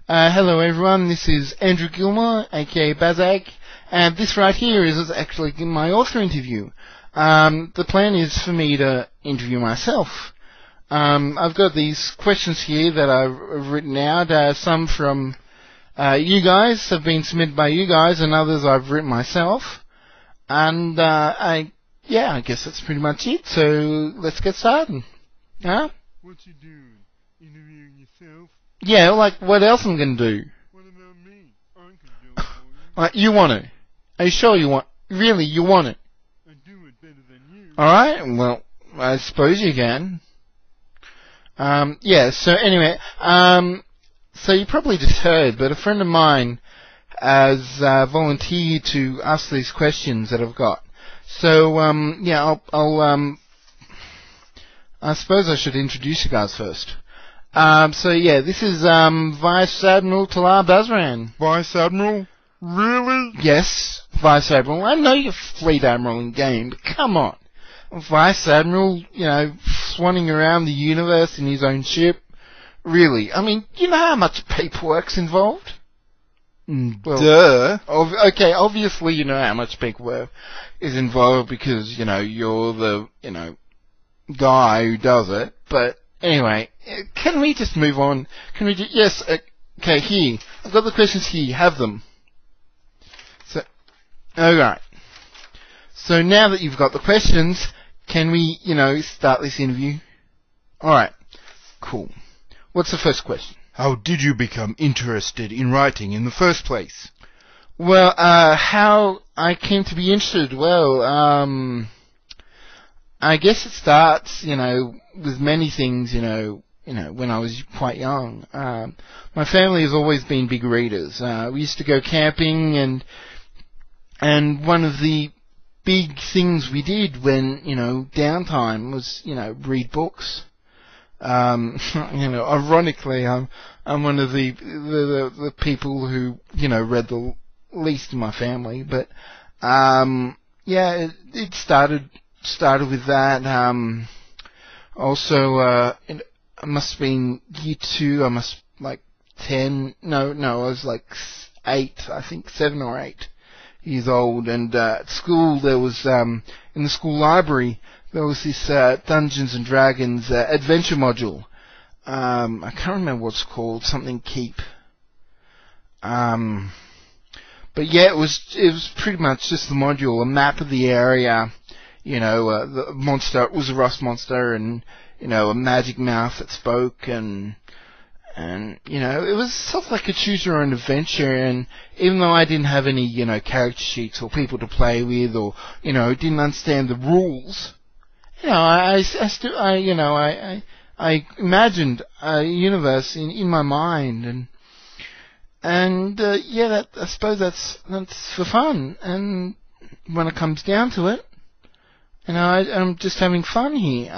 Hello everyone, this is Andrew Gilmore, aka Bazag, and this right here is actually my author interview. The plan is for me to interview myself. I've got these questions here that I've written out, some from you guys, have been submitted by you guys, and others I've written myself. And I guess that's pretty much it, so let's get started. Huh? What you doing? Interviewing yourself? Yeah, like, what else am I going to do? What about me? I can do it for you. Like, you want to? Are you sure you want? Really, you want it? I do it better than you. Alright, well, I suppose you can. So anyway, so you probably just heard, but a friend of mine has volunteered to ask these questions that I've got. So, I suppose I should introduce you guys first. This is Vice Admiral Talar Bazran. Vice Admiral? Really? Yes, Vice Admiral. I know you're Fleet Admiral in game, but come on. Vice Admiral, swanning around the universe in his own ship. Really? I mean, you know how much paperwork's involved? Well, duh. Okay, obviously you know how much paperwork is involved because, you're the, guy who does it, but anyway, can we just move on? Yes, okay, here. I've got the questions here. Have them. So, alright. So now that you've got the questions, can we, start this interview? Alright. Cool. What's the first question? How did you become interested in writing in the first place? Well, how I came to be interested? Well, I guess it starts, with many things, when I was quite young. My family has always been big readers. We used to go camping, and one of the big things we did when, downtime was, read books. Ironically, I'm one of the people who, read the least in my family, but, it started with that. I must have been year 2, I was like 8, I think 7 or 8 years old, and at school there was, in the school library, there was this Dungeons and Dragons adventure module. I can't remember what it's called, something Keep. But yeah, it was pretty much just the module, a map of the area, the monster, it was a rust monster, and, a magic mouth that spoke, and, it was sort of like a choose your own adventure, and even though I didn't have any, character sheets or people to play with, or, didn't understand the rules, I imagined a universe in my mind, I suppose that's for fun, and when it comes down to it, I'm just having fun here.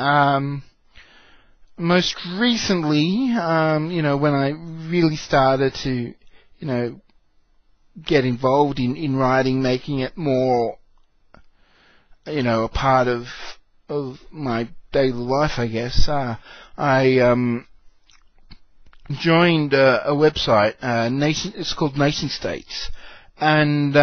Most recently, when I really started to, get involved in writing, making it more, a part of my daily life, I guess, I joined a website, it's called Nation States. And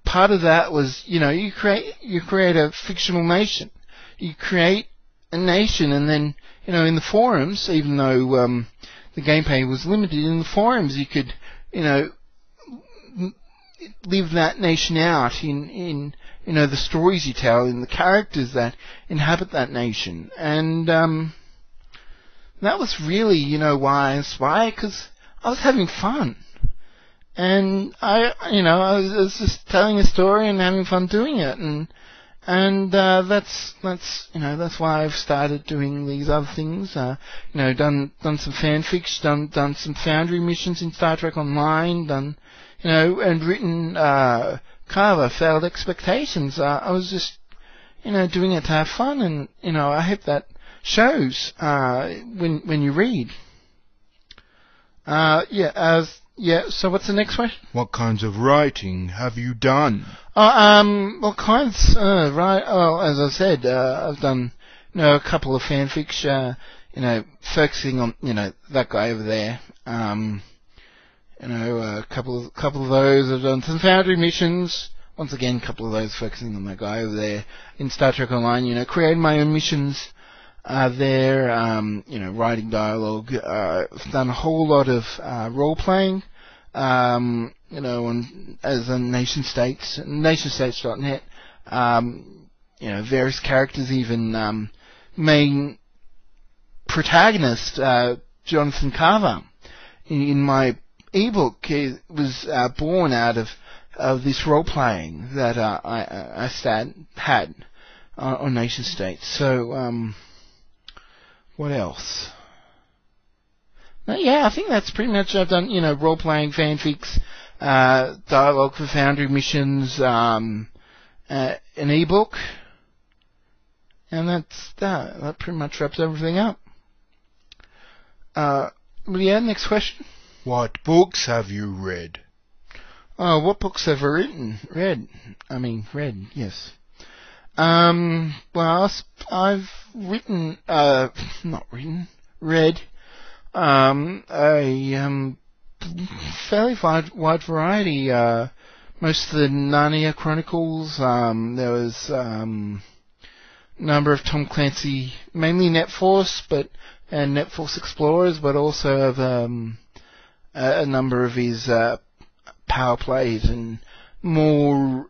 part of that was, you create a fictional nation. You create a nation, and then, in the forums, even though the gameplay was limited, in the forums you could, live that nation out in the stories you tell, in the characters that inhabit that nation. And that was really, why I inspired, because I was having fun. And I was just telling a story and having fun doing it, and that's why I've started doing these other things. Done some fanfics, done some Foundry missions in Star Trek Online, and written kind of failed expectations. I was just, doing it to have fun, and I hope that shows when you read. So what's the next question? What kinds of writing have you done? What kinds? Right. Oh, as I said, I've done, a couple of fanfics, focusing on, that guy over there. a couple of those. I've done some Foundry missions. Once again, a couple of those focusing on that guy over there in Star Trek Online. Created my own missions there. Writing dialogue. I've done a whole lot of role playing. As a nationstates.net. Various characters, even main protagonist Jonathan Carver in my eBook was born out of this role playing that I had on Nation States. So what else? Yeah, I think that's pretty much. I've done role playing, fanfics, dialogue for Foundry missions, an eBook, and that's that. That pretty much wraps everything up. Next question. What books have you read? What books have I read? Yes. Well, I've read a fairly wide variety. Most of the Narnia Chronicles. There was a number of Tom Clancy, mainly NetForce, and NetForce Explorers, but also of a number of his power plays and more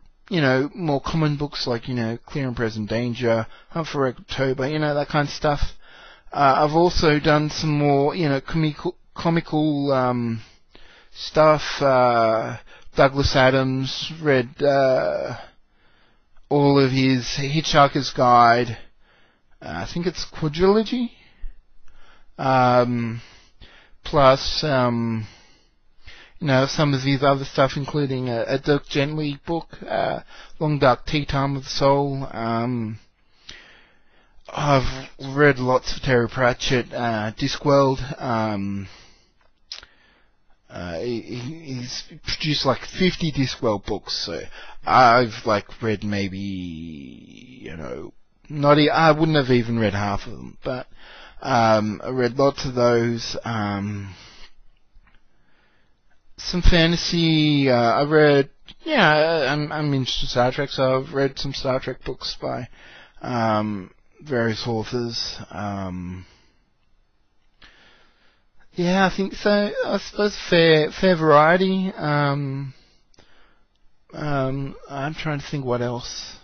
common books like Clear and Present Danger, Hunt for October, that kind of stuff. I've also done some more comical stuff. Douglas Adams, read all of his Hitchhiker's Guide. I think it's quadrilogy. Plus, some of his other stuff, including a Dirk Gently book, Long Dark Tea Time of the Soul. I've read lots of Terry Pratchett, Discworld. He's produced like 50 Discworld books, so I've read maybe, I wouldn't have even read half of them, but I read lots of those. Some fantasy. I read. I'm interested in Star Trek, so I've read some Star Trek books by various authors. I think so. I suppose fair variety. I'm trying to think what else.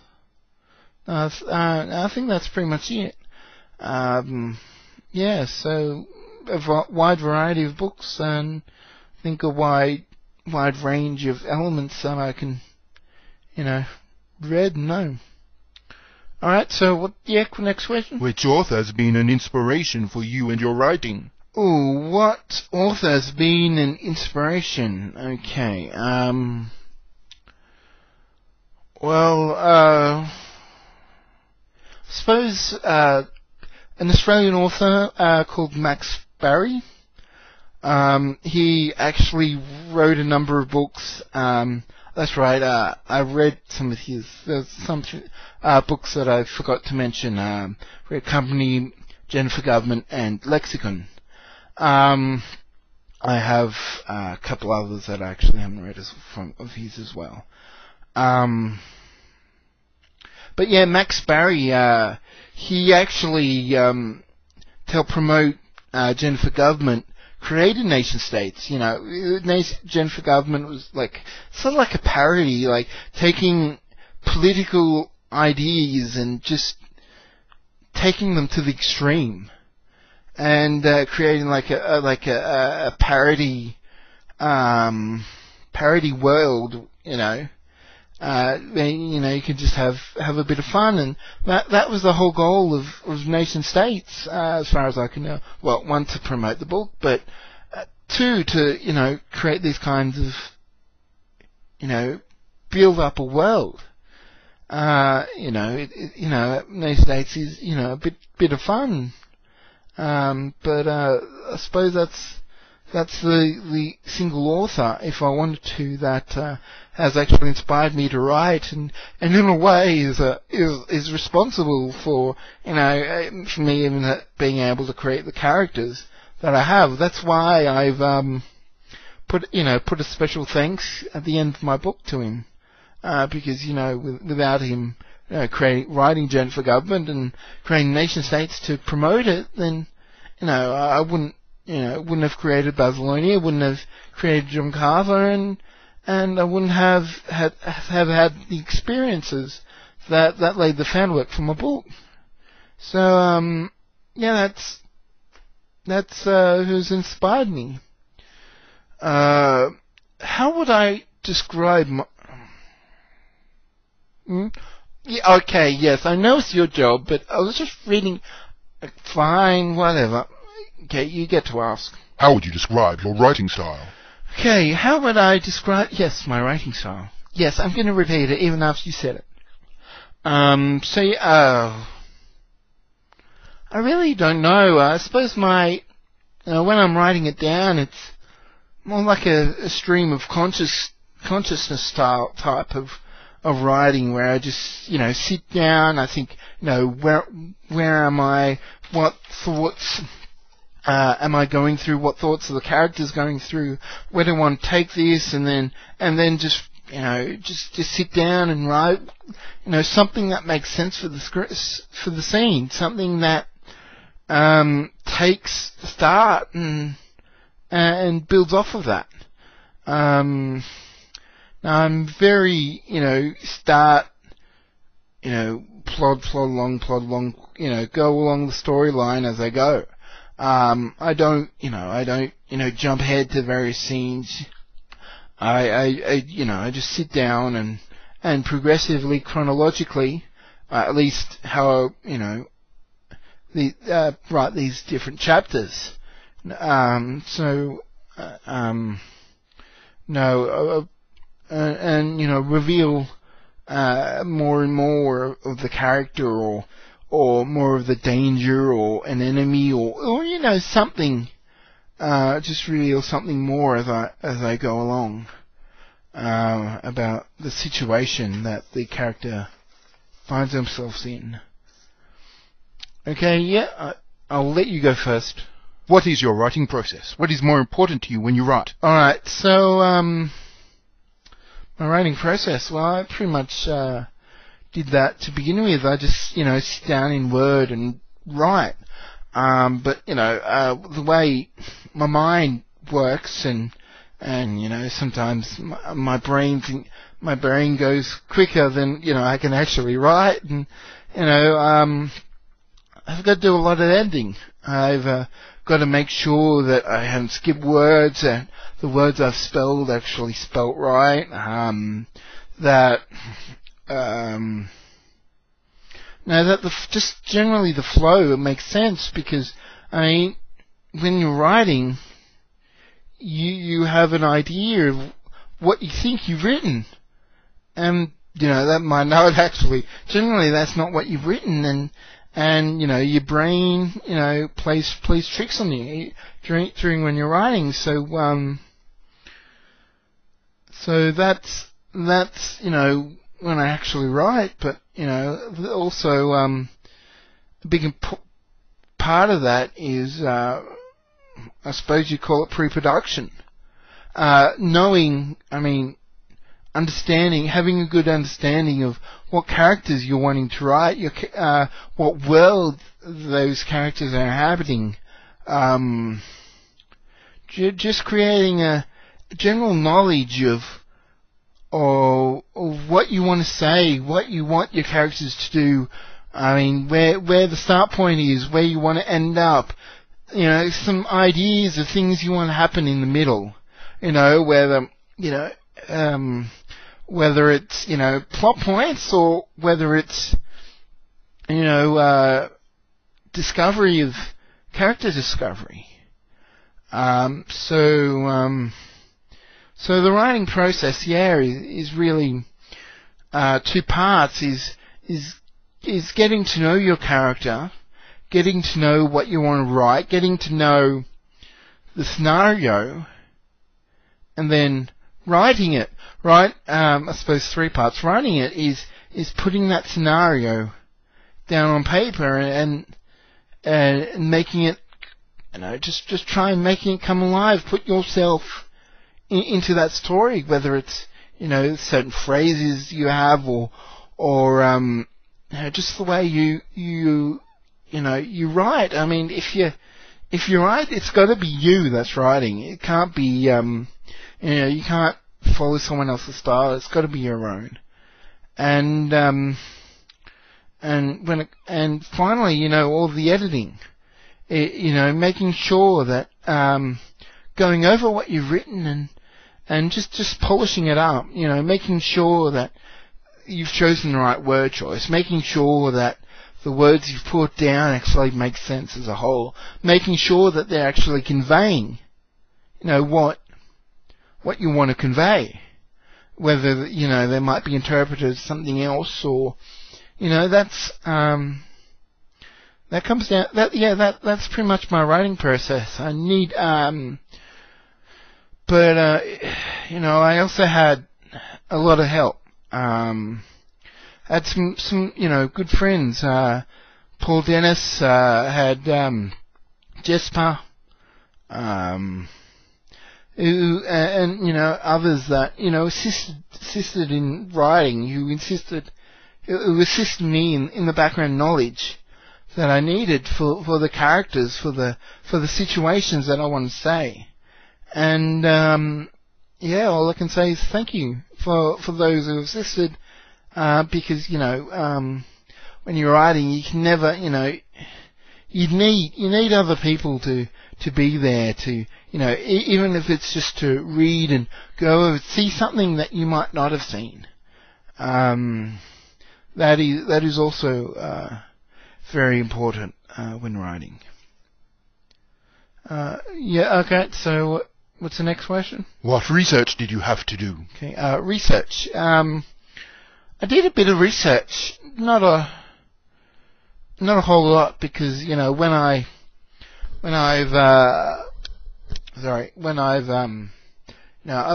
I think that's pretty much it. So a wide variety of books, and I think a wide range of elements that I can, read and know. Alright, so next question? Which author has been an inspiration for you and your writing? Ooh, what author has been an inspiration? Okay, I suppose, an Australian author, called Max Barry. He actually wrote a number of books. That's right. I read some of his. There's some books that I forgot to mention. Read Company, Jennifer Government, and Lexicon. I have a couple others that I actually haven't read of his as well. But yeah, Max Barry. He actually to help promote Jennifer Government, created Nation States. Jennifer Government was sort of like a parody, taking political ideas and just taking them to the extreme, and creating a parody world. You could just have a bit of fun, and that was the whole goal of Nation States, as far as I can know. Well, one, to promote the book, but two, to create these kinds of build up a world. Nation States is a bit of fun, but I suppose that's the single author, if I wanted to, that has actually inspired me to write, and in a way is responsible for for me even being able to create the characters that I have. That's why I've put a special thanks at the end of my book to him, because without him writing Journey for Government and creating nation states to promote it, then I wouldn't have created Babylonia, wouldn't have created John Carver, and I wouldn't have had the experiences that laid the groundwork for my book. So that's who's inspired me. How would I describe my... Yeah, okay, yes, I know it's your job, but I was just reading... Fine, whatever. Okay, you get to ask. How would you describe your writing style? Okay, how would I describe... Yes, my writing style. Yes, I'm going to repeat it even after you said it. I really don't know. I suppose when I'm writing it down, it's more like a stream of consciousness style type of writing, where I just sit down. I think where am I? What thoughts am I going through? What thoughts are the characters going through? Where do I want to take this? And then just sit down and write something that makes sense for the scene, something that takes the start and builds off of that. Now I'm very, start, plod along, go along the storyline as I go. I don't jump ahead to various scenes. I just sit down and progressively, chronologically, at least how, write these different chapters. And reveal more and more of the character, or more of the danger, or an enemy, or something. Just reveal something more as I go along about the situation that the character finds themselves in. Okay, yeah, I'll let you go first. What is your writing process? What is more important to you when you write? Alright, so, my writing process, well, I pretty much, did that to begin with. I just, sit down in Word and write. But, the way my mind works and, sometimes my brain goes quicker than, I can actually write, and, I've got to do a lot of editing. I've got to make sure that I haven't skipped words, and the words I've spelled actually spelt right. Just generally the flow makes sense, because when you're writing, you have an idea of what you think you've written, and that might not actually. Generally, that's not what you've written, and your brain plays tricks on you during when you're writing. So that's when I actually write. But also a big part of that is I suppose you call it pre-production. Understanding, having a good understanding of what characters you're wanting to write, what world those characters are inhabiting. Just creating a general knowledge of what you want to say, what you want your characters to do. Where the start point is, where you want to end up. Some ideas of things you want to happen in the middle. Whether it's, plot points, or whether it's, character discovery. So the writing process, is really, two parts, is getting to know your character, getting to know what you want to write, getting to know the scenario, and then writing it, right? I suppose three parts. Writing it is putting that scenario down on paper and making it, just try and making it come alive. Put yourself into that story, whether it's, certain phrases you have or just the way you write. I mean, if you write, it's got to be you that's writing. It can't be, you can't follow someone else's style. It's got to be your own. And finally, all the editing, making sure that, going over what you've written and just polishing it up, making sure that you've chosen the right word choice, making sure that the words you've put down actually make sense as a whole, making sure that they're actually conveying, what you want to convey, whether, they might be interpreted as something else or, that's, that comes down, that's pretty much my writing process. I need, but I also had a lot of help. Had some good friends. Paul Dennis, had, Jesper, who, and, others that, assisted in writing, who assisted me in the background knowledge that I needed for the characters, for the situations that I want to say. And, all I can say is thank you for those who assisted, because, when you're writing, you can never, you need other people to be there to, even if it's just to read and go over, see something that you might not have seen. That is also, very important, when writing. Okay, so what's the next question? What research did you have to do? Okay, research. I did a bit of research, not a whole lot, because, I've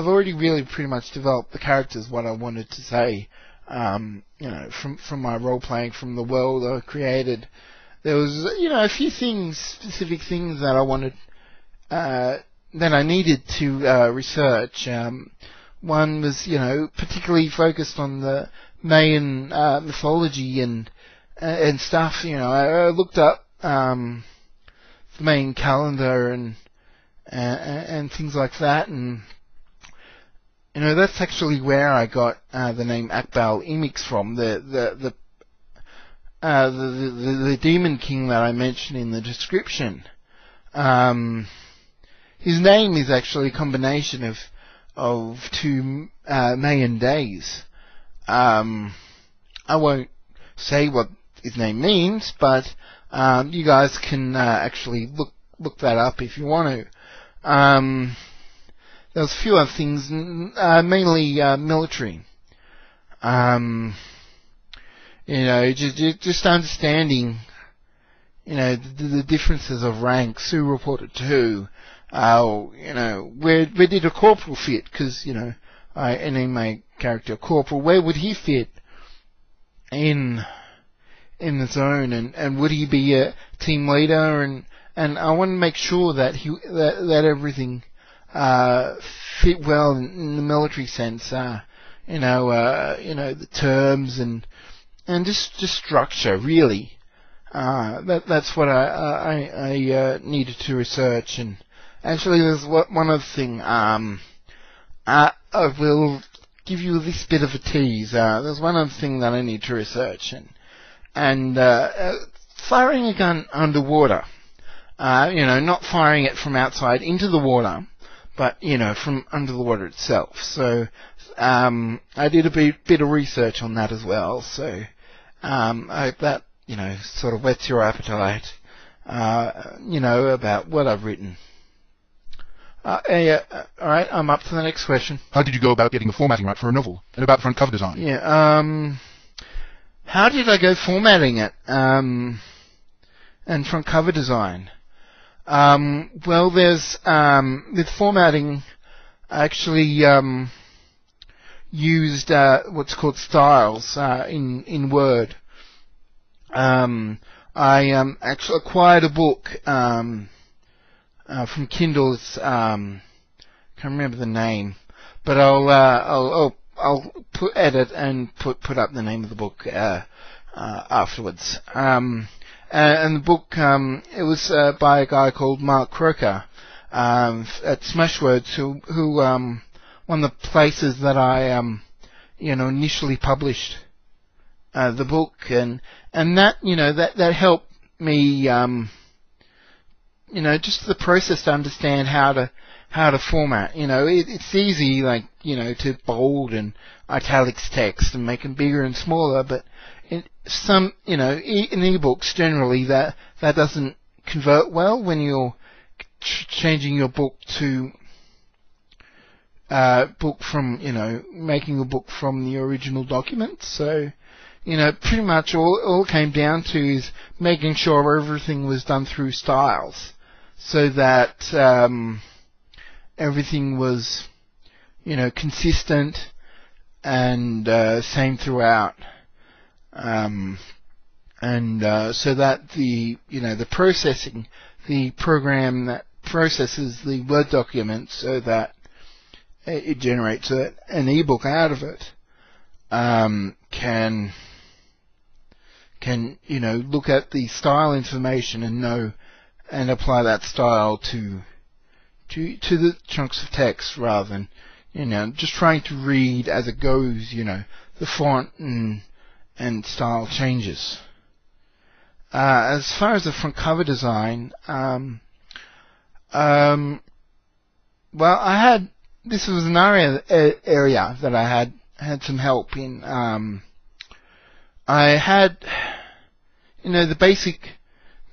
already really pretty much developed the characters, what I wanted to say, from my role playing, from the world I created. There was, a few things, specific things that I wanted, that I needed to, research. One was, particularly focused on the Mayan, mythology and stuff. I looked up, the Mayan calendar and things like that, and, that's actually where I got, the name Akbal Imix from, the demon king that I mentioned in the description. His name is actually a combination of two, Mayan days. I won't say what his name means, but, you guys can, actually look that up if you want to. There was a few other things, mainly, military. Just understanding, the differences of ranks, who reported to who, where did a corporal fit? Because, I named my character Corporal. Where would he fit in the zone, and would he be a team leader? And I want to make sure that that everything fit well in the military sense. The terms and just structure, really. That's what I needed to research. And actually, there's one other thing. I will give you this bit of a tease. There's one other thing that I need to research, and firing a gun underwater. Not firing it from outside into the water, but, from under the water itself. So, I did a bit of research on that as well. So, I hope that, sort of whets your appetite, about what I've written. Alright, I'm up to the next question. How did you go about getting the formatting right for a novel? And about front cover design? Yeah, how did I go formatting it? And front cover design? Well, there's, with formatting, I actually, used, what's called styles, in Word. I, actually acquired a book, from Kindle. It's, can't remember the name, but I'll edit and put up the name of the book afterwards. And the book it was by a guy called Mark Croker at Smashwords, who one of the places that I initially published the book, and that that helped me just the process to understand how to format. It's easy, to bold and italics text and make them bigger and smaller, but in ebooks generally that doesn't convert well when you're changing your book to making a book from the original document. So, pretty much all it came down to is making sure everything was done through styles, so that everything was, consistent and same throughout, so that the processing, the program that processes the Word document so that it generates an ebook out of it, can look at the style information and know and apply that style to the chunks of text, rather than just trying to read as it goes. The font and style changes. As far as the front cover design, this was an area that I had some help in. I had, the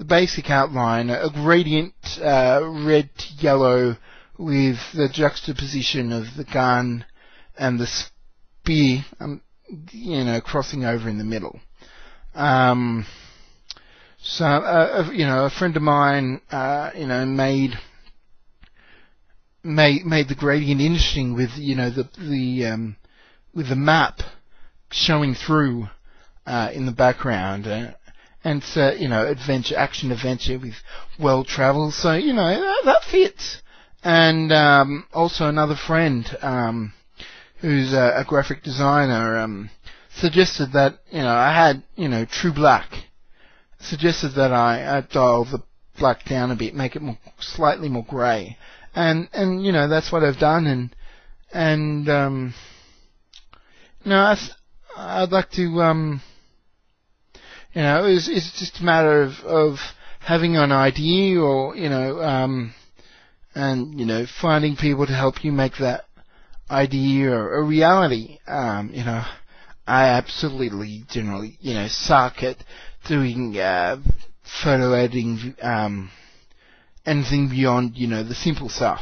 basic outline, a gradient, red to yellow, with the juxtaposition of the gun and the spear, crossing over in the middle. So, a friend of mine, made the gradient interesting with, with the map showing through, in the background, and so, action adventure with well travel. So, that fits. And, also another friend, who's a graphic designer, suggested that, I had, true black. Suggested that I dial the black down a bit, make it slightly more grey. And that's what I've done, and I'd like to, it's just a matter of having an idea, or, and, finding people to help you make that idea a reality. I absolutely generally, suck at doing, photo editing, anything beyond, the simple stuff.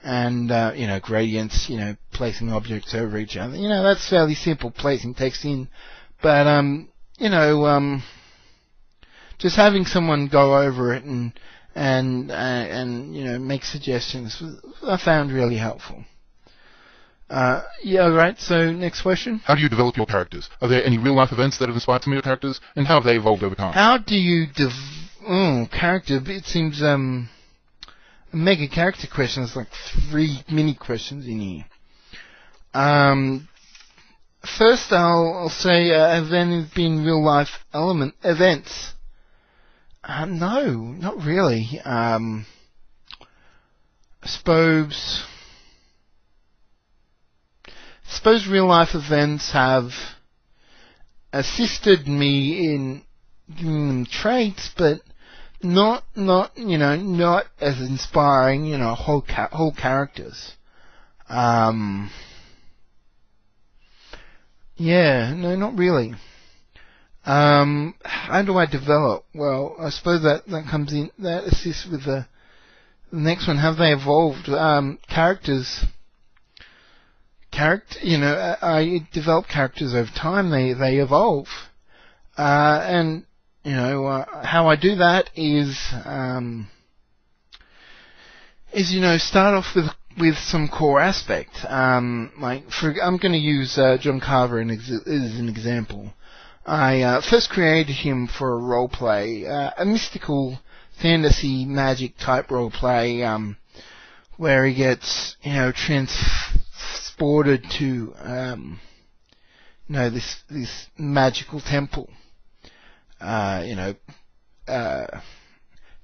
And, gradients, placing objects over each other. That's fairly simple, placing text in. But, just having someone go over it and make suggestions, I found really helpful. Right, so next question. How do you develop your characters? Are there any real-life events that have inspired some of your characters, and how have they evolved over time? How do you character? It seems, a mega character question. There's like 3 mini questions in here. First I'll say, have there been real-life events? No, not really. I suppose real-life events have assisted me in giving them traits, but not as inspiring, whole characters. No, not really. How do I develop? Well, I suppose that comes in, that assists with the next one. Have they evolved? Characters. I develop characters over time. They evolve. And, how I do that is, start off with some core aspect. I'm going to use John Carver as an example. I first created him for a role play, a mystical fantasy magic type role play, where he gets, transported to, this magical temple, that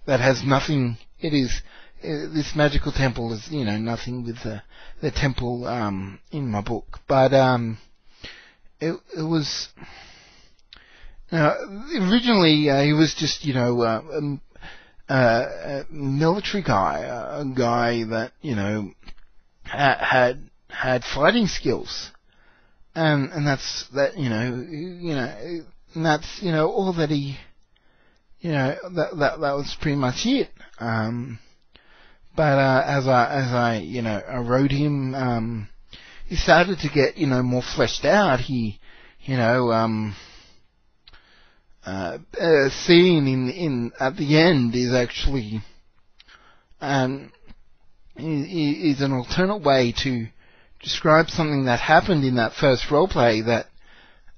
has nothing. This magical temple is, nothing with the temple in my book, but it was. Originally, he was just, a military guy, a guy that, had fighting skills, and that's that, and that's, all that he, that was pretty much it. But as I wrote him, he started to get, more fleshed out. He, scene in at the end is actually is an alternate way to describe something that happened in that first roleplay that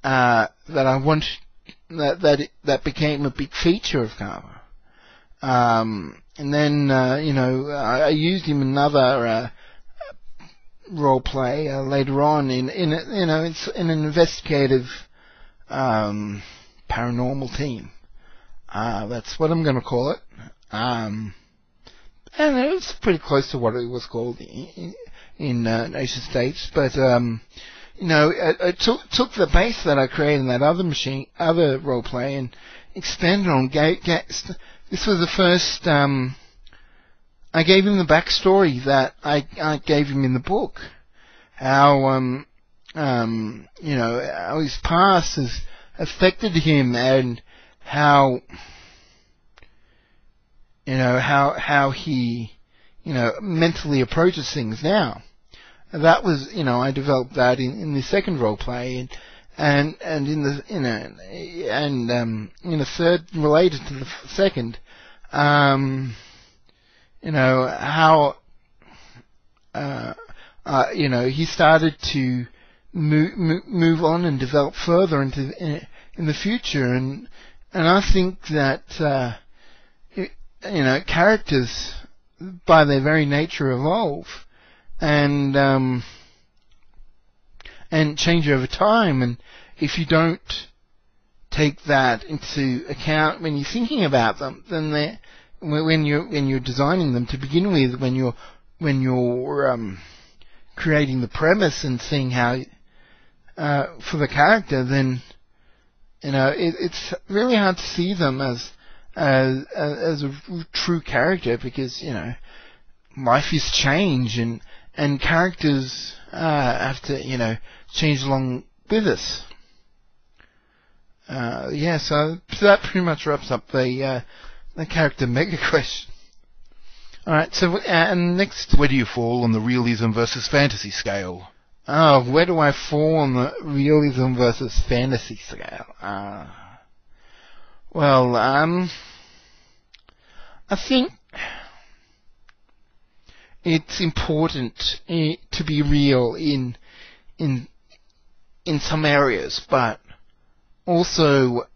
I want that became a big feature of Carver. And then I used him in another roleplay later on in it's in an investigative paranormal team. That's what I'm going to call it. And it was pretty close to what it was called in Nation States, but I took the base that I created in that other roleplay and expanded on. This was the first. I gave him the backstory that I gave him in the book. How how his past has affected him, and how he mentally approaches things now. And that was I developed that in the second role play, and in the in a third related to the second, how he started to move on and develop further in the future, and I think that characters by their very nature evolve and change over time, and if you don't take that into account when you're thinking about them, then when you're designing them to begin with, when you're creating the premise and seeing how for the character, then it's really hard to see them as a true character, because life is change, and characters have to change along with us. So that pretty much wraps up the character mega question. All right, so and next, where do you fall on the realism versus fantasy scale? Oh, where do I fall on the realism versus fantasy scale? Well, I think it's important to be real in some areas, but also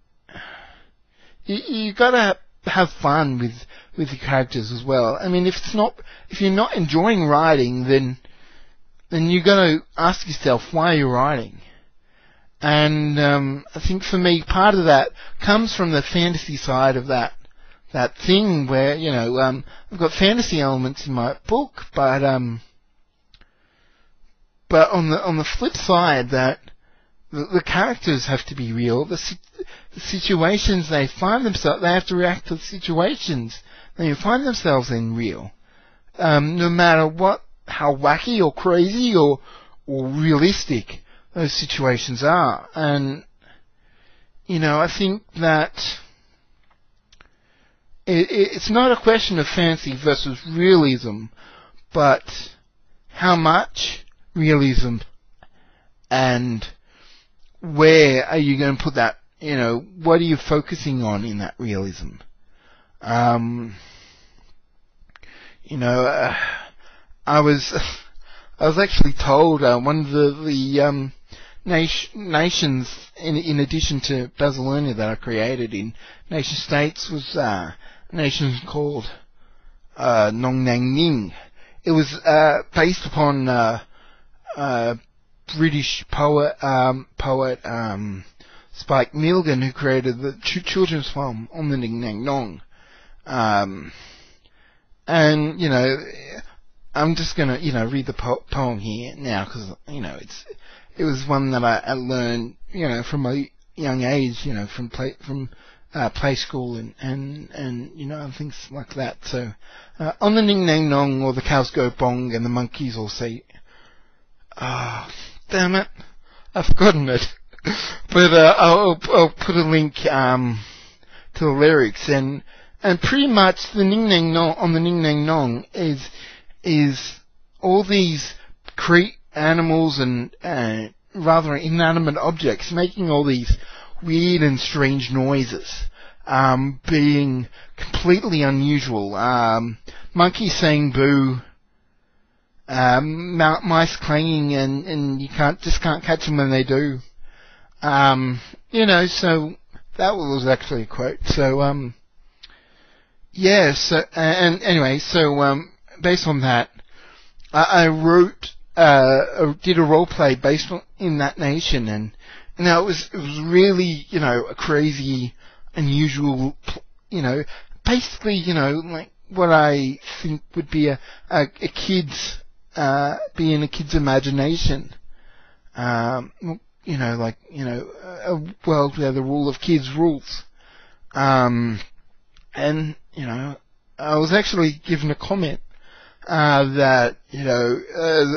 you gotta have fun with your characters as well. I mean, if you're not enjoying writing, then you gotta ask yourself why you're writing. And I think for me, part of that comes from the fantasy side of that thing where I've got fantasy elements in my book, but on the flip side, that the characters have to be real. The situations they find themselves, they have to react to the situations they find themselves in real. No matter how wacky or crazy or realistic those situations are. And, I think that it's not a question of fantasy versus realism, but how much realism and where are you going to put that, what are you focusing on in that realism? I was actually told one of the nations, in addition to Babylonia, that I created in Nation States, was a nation called Nong Nang Ning. it was based upon British poet Spike Milligan, who created the children's film On the Ning Nang Nong. And, you know, I'm just gonna, you know, read the poem here now, because, you know, it was one that I learned, you know, from a young age, you know, from play school and you know, and things like that. So, on the Ning Nang Nong, or the cows go bong and the monkeys all say, damn it, I've forgotten it. But I'll put a link to the lyrics, and pretty much the Ning Nang Nong, on the Ning Nang Nong is all these animals and rather inanimate objects making all these weird and strange noises, being completely unusual. Monkeys saying boo, mice clanging, and you can't catch them when they do. You know, so that was actually a quote. So, yeah, so, and anyway, so, based on that, I wrote, did a role play based on In That Nation, and you know, it was really, you know, a crazy, unusual, you know, basically, you know, like what I think would be a kid's, be in a kid's imagination. You know, like, you know, a world where the rule of kids rules. And, you know, I was actually given a comment, that, you know,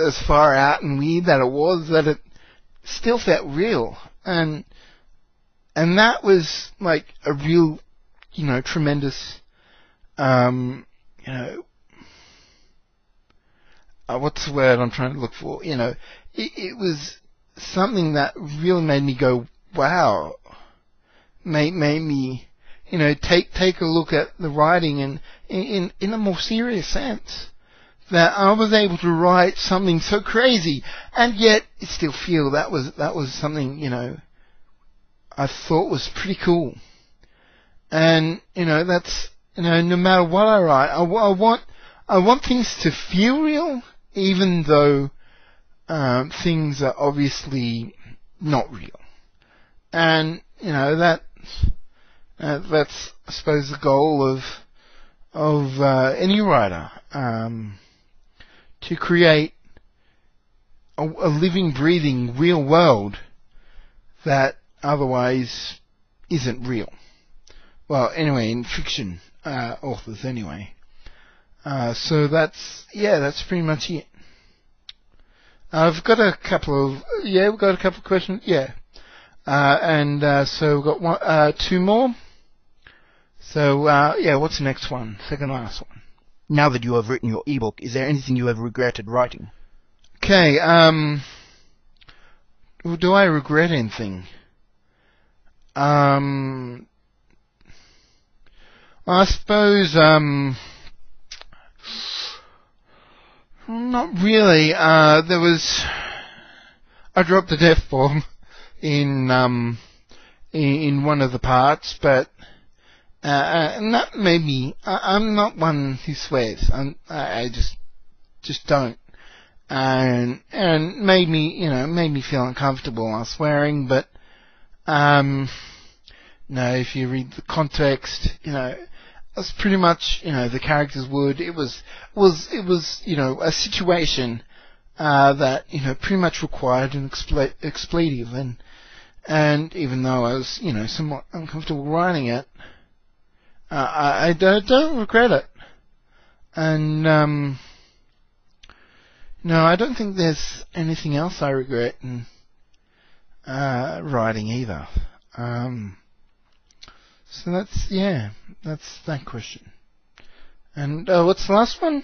as far out and weird that it was, that it still felt real. And that was like a real, you know, tremendous, you know, what's the word I'm trying to look for? You know, it was something that really made me go, wow. Made me, you know, take a look at the writing and in a more serious sense. That I was able to write something so crazy, and yet still feel that was something, you know, I thought was pretty cool. And, you know, that's, you know, no matter what I write, I want things to feel real, even though things are obviously not real. And, you know, that's I suppose the goal of any writer, to create a living, breathing, real world that otherwise isn't real. Well, anyway, in fiction authors, anyway. So that's pretty much it. I've got a couple of we've got a couple of questions. Yeah, so we've got two more. So what's the next one? Second last one. Now that you have written your ebook, is there anything you have regretted writing? Okay, do I regret anything? I suppose, not really. I dropped the F-bomb in one of the parts, but and that made me. I'm not one who swears. I just don't, and made me feel uncomfortable. I was swearing, but no. If you read the context, you know, that's pretty much, you know, the character's would. It was you know, a situation that, you know, pretty much required an expletive, and even though I was, you know, somewhat uncomfortable writing it. I don't regret it. And, no, I don't think there's anything else I regret in, writing either. So that's that question. And, what's the last one?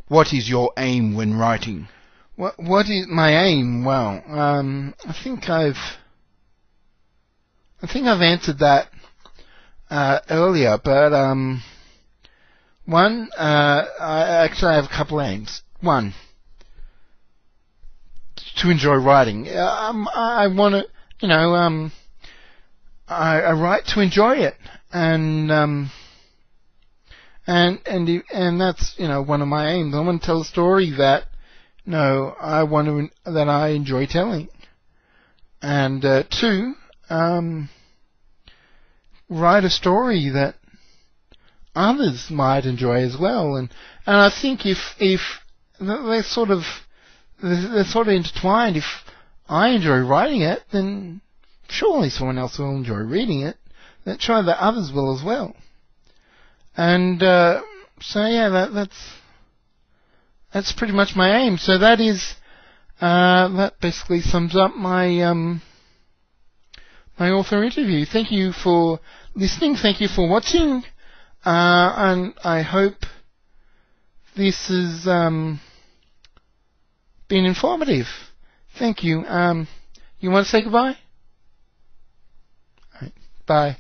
What is your aim when writing? What is my aim? Well, I think I've answered that earlier, but one, I actually have a couple aims. One, to enjoy writing. I want to, you know, I write to enjoy it, and and that's one of my aims. I want to tell a story that that I enjoy telling, and two, write a story that others might enjoy as well. And I think if they're sort of intertwined. If I enjoy writing it, then surely someone else will enjoy reading it. Then surely that others will as well. And so yeah, that's pretty much my aim. So that is that basically sums up my my author interview. Thank you for listening. Thank you for watching. And I hope this has been informative. Thank you. You want to say goodbye? All right. Bye.